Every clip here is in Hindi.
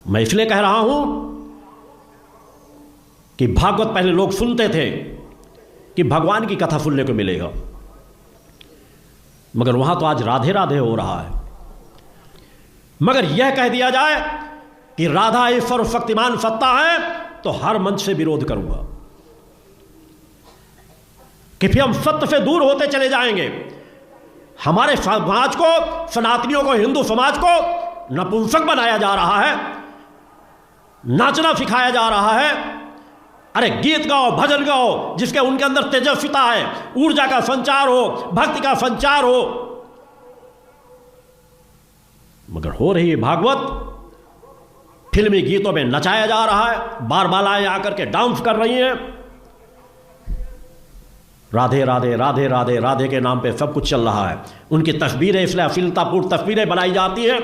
मैं इसलिए कह रहा हूं कि भागवत पहले लोग सुनते थे कि भगवान की कथा सुनने को मिलेगा, मगर वहां तो आज राधे राधे हो रहा है। मगर यह कह दिया जाए कि राधा ईश्वर शक्तिमान सत्ता है तो हर मंच से विरोध करूंगा कि फिर हम सत्य से दूर होते चले जाएंगे। हमारे समाज को, सनातनियों को, हिंदू समाज को नपुंसक बनाया जा रहा है, नाचना सिखाया जा रहा है। अरे गीत गाओ, भजन गाओ, जिसके उनके अंदर तेजस्विता है, ऊर्जा का संचार हो, भक्ति का संचार हो। मगर हो रही है भागवत फिल्मी गीतों में नचाया जा रहा है, बार बालाएं आकर के डांस कर रही हैं। राधे राधे राधे राधे राधे के नाम पे सब कुछ चल रहा है। उनकी तस्वीरें इसलिए अश्लीलतापूर्ण तस्वीरें बनाई जाती हैं,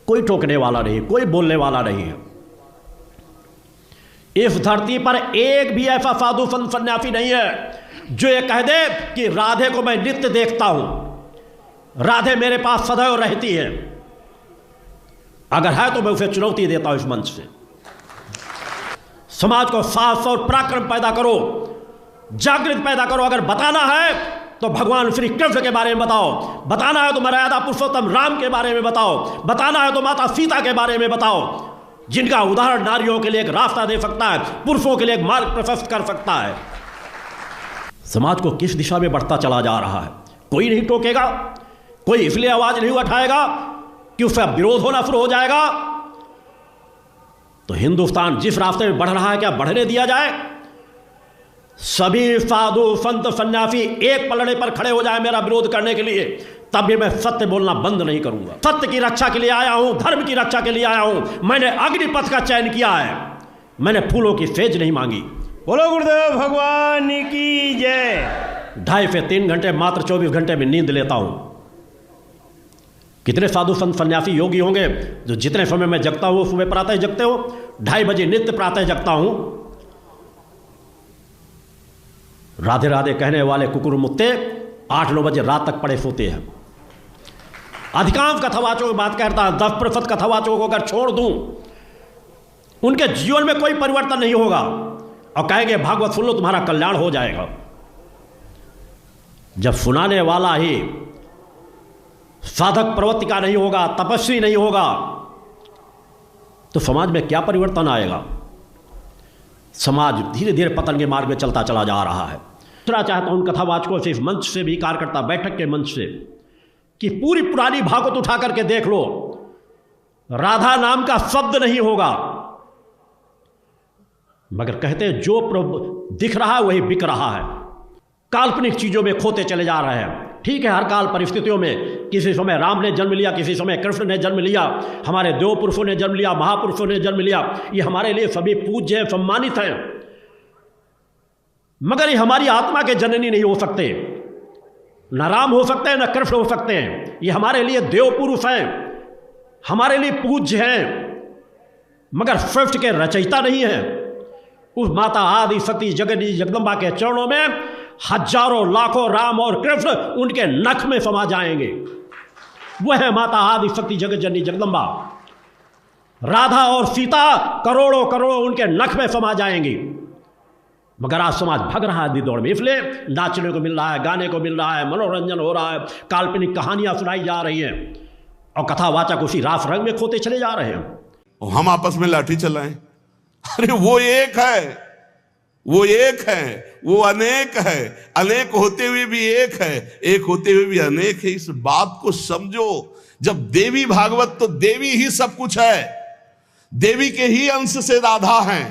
कोई टोकने वाला नहीं, कोई बोलने वाला नहीं है। इस धरती पर एक भी ऐसा साधु संत सन्यासी नहीं है जो ये कह दे कि राधे को मैं नित्य देखता हूं, राधे मेरे पास सदैव रहती है। अगर है तो मैं उसे चुनौती देता हूं इस मंच से। समाज को साहस और पराक्रम पैदा करो, जागृत पैदा करो। अगर बताना है तो भगवान श्री कृष्ण के बारे में बताओ, बताना है तो मर्यादा पुरुषोत्तम राम के बारे में बताओ, बताना है तो माता सीता के बारे में बताओ, जिनका उदाहरण नारियों के लिए एक रास्ता दे सकता है, पुरुषों के लिए एक मार्ग प्रशस्त कर सकता है। समाज को किस दिशा में बढ़ता चला जा रहा है कोई नहीं टोकेगा, कोई इसलिए आवाज नहीं उठाएगा कि उससे विरोध होना शुरू हो जाएगा। तो हिंदुस्तान जिस रास्ते में बढ़ रहा है क्या बढ़ने दिया जाए? सभी साधु संत सन्यासी एक पलड़े पर खड़े हो जाए मेरा विरोध करने के लिए, तब भी मैं सत्य बोलना बंद नहीं करूंगा। सत्य की रक्षा के लिए आया हूं, धर्म की रक्षा के लिए आया हूं। मैंने अग्निपथ का चयन किया है, मैंने फूलों की सेज नहीं मांगी। बोलो गुरुदेव भगवान की जय। 2.5 से 3 घंटे मात्र 24 घंटे में नींद लेता हूं। कितने साधु संत सन्यासी योगी होंगे जो जितने समय मैं जगता हूं सुबह प्रातः जगते हो? 2:30 बजे नित्य प्रातः जगता हूं। राधे राधे कहने वाले कुकुर मुत्ते 8-9 बजे रात तक पड़े सोते हैं। अधिकांश कथावाचकों की बात करता है, 10% कथावाचकों को अगर छोड़ दूं उनके जीवन में कोई परिवर्तन नहीं होगा और कहेंगे भागवत सुन लो तुम्हारा कल्याण हो जाएगा। जब सुनाने वाला ही साधक प्रवृत्ति का नहीं होगा, तपस्वी नहीं होगा, तो समाज में क्या परिवर्तन आएगा? समाज धीरे धीरे पतन के मार्ग में चलता चला जा रहा है। दूसरा चाहता हूं उन कथावाचकों से, इस मंच से भी, कार्यकर्ता बैठक के मंच से, कि पूरी पुरानी भागवत उठा करके देख लो, राधा नाम का शब्द नहीं होगा। मगर कहते हैं जो दिख रहा है वही बिक रहा है। काल्पनिक चीजों में खोते चले जा रहे हैं। ठीक है, हर काल परिस्थितियों में किसी समय राम ने जन्म लिया, किसी समय कृष्ण ने जन्म लिया, हमारे देव पुरुषों ने जन्म लिया, महापुरुषों ने जन्म लिया। ये हमारे लिए सभी पूज्य हैं, सम्मानित हैं, मगर ये हमारी आत्मा के जननी नहीं हो सकते। न राम हो सकते हैं, न कृष्ण हो सकते हैं। ये हमारे लिए देव पुरुष हैं, हमारे लिए पूज्य हैं, मगर सृष्टि के रचयिता नहीं है। उस माता आदि सती जगन्नी जगदम्बा के चरणों में हजारों लाखों राम और कृष्ण उनके नख में समा जाएंगे। वह है माता आदि शक्ति जगत जननी जगदम्बा। राधा और सीता करोड़ों करोड़ों उनके नख में समा जाएंगी। मगर आज समाज भग रहा है दौड़ में, इसलिए नाचने को मिल रहा है, गाने को मिल रहा है, मनोरंजन हो रहा है, काल्पनिक कहानियां सुनाई जा रही हैं और कथावाचक उसी रास रंग में खोते चले जा रहे हैं। हम आपस में लाठी चलाएं? अरे वो एक है, वो एक है, वो अनेक है। अनेक होते हुए भी एक है, एक होते हुए भी अनेक है। इस बात को समझो। जब देवी भागवत, तो देवी ही सब कुछ है, देवी के ही अंश से राधा है।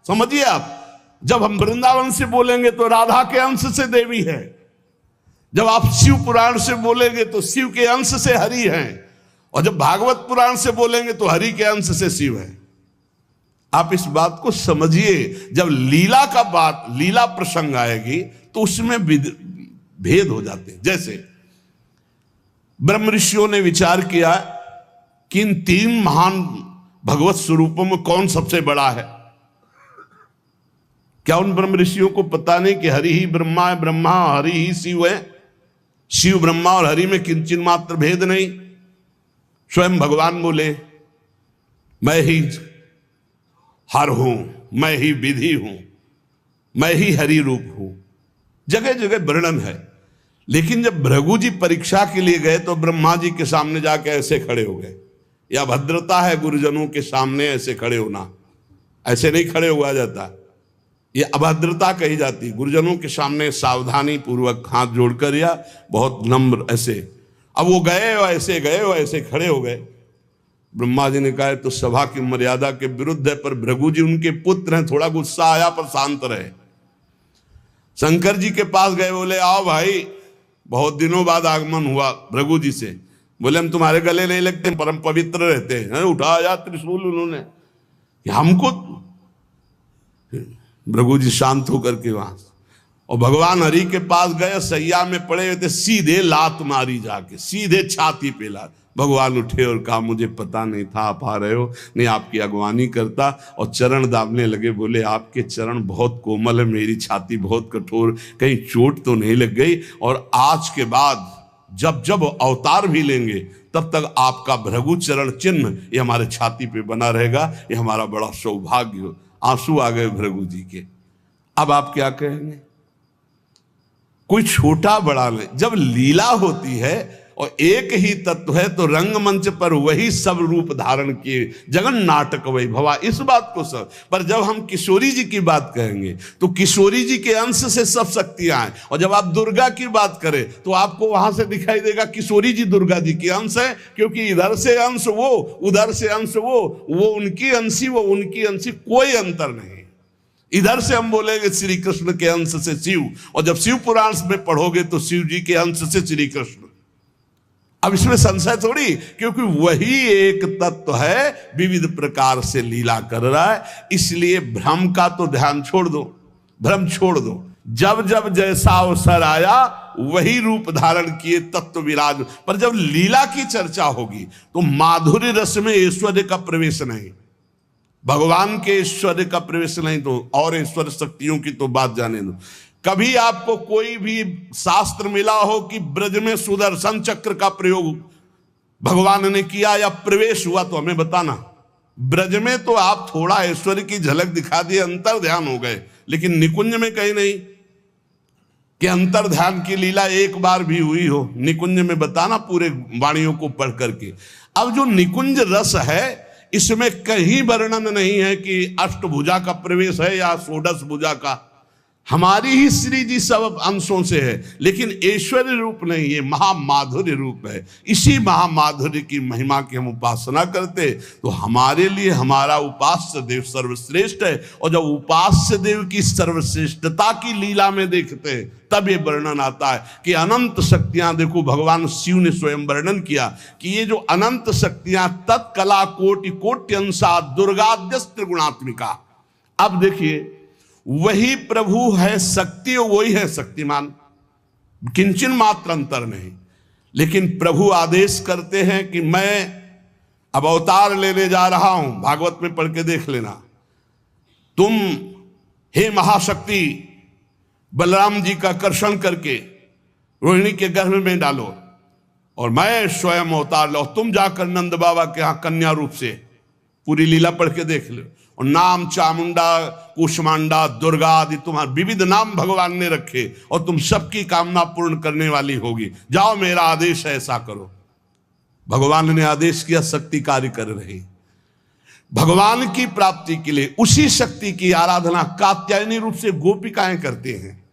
समझिए आप, जब हम वृंदावन से बोलेंगे तो राधा के अंश से देवी है। जब आप शिव पुराण से बोलेंगे तो शिव के अंश से हरि है, और जब भागवत पुराण से बोलेंगे तो हरि के अंश से शिव है। आप इस बात को समझिए। जब लीला का बात, लीला प्रसंग आएगी तो उसमें भेद हो जाते हैं। जैसे ब्रह्म ऋषियों ने विचार किया कि इन 3 महान भगवत स्वरूपों में कौन सबसे बड़ा है। क्या उन ब्रह्म ऋषियों को पता नहीं कि हरि ही ब्रह्मा है, ब्रह्मा हरि ही शिव है? शिव ब्रह्मा और हरि में किंचित मात्र भेद नहीं। स्वयं भगवान बोले मैं ही हर हूं, मैं ही विधि हूं, मैं ही हरि रूप हूं। जगह जगह वर्णन है। लेकिन जब भृगु जी परीक्षा के लिए गए तो ब्रह्मा जी के सामने जाके ऐसे खड़े हो गए। यह भद्रता है गुरुजनों के सामने ऐसे खड़े होना, ऐसे नहीं खड़े हुआ जाता, ये अभद्रता कही जाती। गुरुजनों के सामने सावधानी पूर्वक हाथ जोड़कर या बहुत नम्र ऐसे। अब वो गए ऐसे खड़े हो गए। ब्रह्मा जी ने कहा तो सभा की मर्यादा के विरुद्ध है, पर भृगु जी उनके पुत्र हैं, थोड़ा गुस्सा आया पर शांत रहे। शंकर जी के पास गए, बोले आओ भाई, बहुत दिनों बाद आगमन हुआ भृगु जी से। बोले हम तुम्हारे गले नहीं लगते, परम पवित्र रहते हैं। उठाया त्रिशूल उन्होंने, हमको। भृगु जी शांत होकर के वहां, और भगवान हरि के पास गए, सैया में पड़े हुए थे, सीधे लात मारी जाके, सीधे छाती पे लात। भगवान उठे और कहा मुझे पता नहीं था आप आ रहे हो, नहीं आपकी अगवानी करता, और चरण दाबने लगे। बोले आपके चरण बहुत कोमल है, मेरी छाती बहुत कठोर, कहीं चोट तो नहीं लग गई। और आज के बाद जब जब अवतार भी लेंगे तब तक आपका भृगु चरण चिन्ह ये हमारे छाती पे बना रहेगा, ये हमारा बड़ा सौभाग्य हो। आंसू आ गए भृगु जी के। अब आप क्या कहेंगे? कोई छोटा बड़ा नहीं, जब लीला होती है और एक ही तत्व है तो रंगमंच पर वही सब रूप धारण किए, जगन नाटक वैभवा, इस बात को सब। पर जब हम किशोरी जी की बात कहेंगे तो किशोरी जी के अंश से सब शक्तियां हैं, और जब आप दुर्गा की बात करें तो आपको वहां से दिखाई देगा किशोरी जी दुर्गा जी के अंश है, क्योंकि इधर से अंश वो, उधर से अंश वो उनकी अंशी, वो उनकी अंशी, कोई अंतर नहीं। इधर से हम बोलेंगे श्री कृष्ण के अंश से शिव, और जब शिव पुराण में पढ़ोगे तो शिव जी के अंश से श्री कृष्ण। अब इसमें संशय थोड़ी, क्योंकि वही एक तत्व है, विविध प्रकार से लीला कर रहा है। इसलिए भ्रम का तो ध्यान छोड़ दो, भ्रम छोड़ दो। जब जब जैसा अवसर आया वही रूप धारण किए तत्व विराज। पर जब लीला की चर्चा होगी तो माधुर्य रस में ऐश्वर्य का प्रवेश नहीं, भगवान के ऐश्वर्य का प्रवेश नहीं, तो और ऐश्वर्य शक्तियों की तो बात जाने दो। कभी आपको कोई भी शास्त्र मिला हो कि ब्रज में सुदर्शन चक्र का प्रयोग भगवान ने किया या प्रवेश हुआ, तो हमें बताना। ब्रज में तो आप थोड़ा ऐश्वर्य की झलक दिखा दिए, अंतर ध्यान हो गए, लेकिन निकुंज में कहीं नहीं कि अंतर ध्यान की लीला एक बार भी हुई हो। निकुंज में बताना पूरे वाणियों को पढ़ करके। अब जो निकुंज रस है इसमें कहीं वर्णन नहीं है कि अष्टभुजा का प्रवेश है या षोडश भुजा का। हमारी ही श्री जी सब अंशों से है, लेकिन ऐश्वर्य रूप नहीं, ये महामाधुर्य रूप है। इसी महामाधुर्य की महिमा की हम उपासना करते तो हमारे लिए हमारा उपास्य देव सर्वश्रेष्ठ है। और जब उपास्य देव की सर्वश्रेष्ठता की लीला में देखते हैं तब ये वर्णन आता है कि अनंत शक्तियां, देखो भगवान शिव ने स्वयं वर्णन किया कि ये जो अनंत शक्तियां तत्कला कोटि कोट्यंसा दुर्गाद्यस्त्र गुणात्मिका। अब देखिए वही प्रभु है शक्ति, वही है शक्तिमान, किंचन मात्र अंतर नहीं। लेकिन प्रभु आदेश करते हैं कि मैं अब अवतार लेने जा रहा हूं, भागवत में पढ़ के देख लेना। तुम हे महाशक्ति बलराम जी का कर्षण करके रोहिणी के गर्भ में डालो, और मैं स्वयं अवतार लो। तुम जाकर नंद बाबा के यहाँ कन्या रूप से पूरी लीला पढ़ के देख लो। और नाम चामुंडा, कुष्मांडा, दुर्गा आदि तुम्हारे विविध नाम भगवान ने रखे, और तुम सबकी कामना पूर्ण करने वाली होगी। जाओ मेरा आदेश है, ऐसा करो। भगवान ने आदेश किया, शक्ति कार्य कर रही। भगवान की प्राप्ति के लिए उसी शक्ति की आराधना कात्यायनी रूप से गोपिकाएं करते हैं।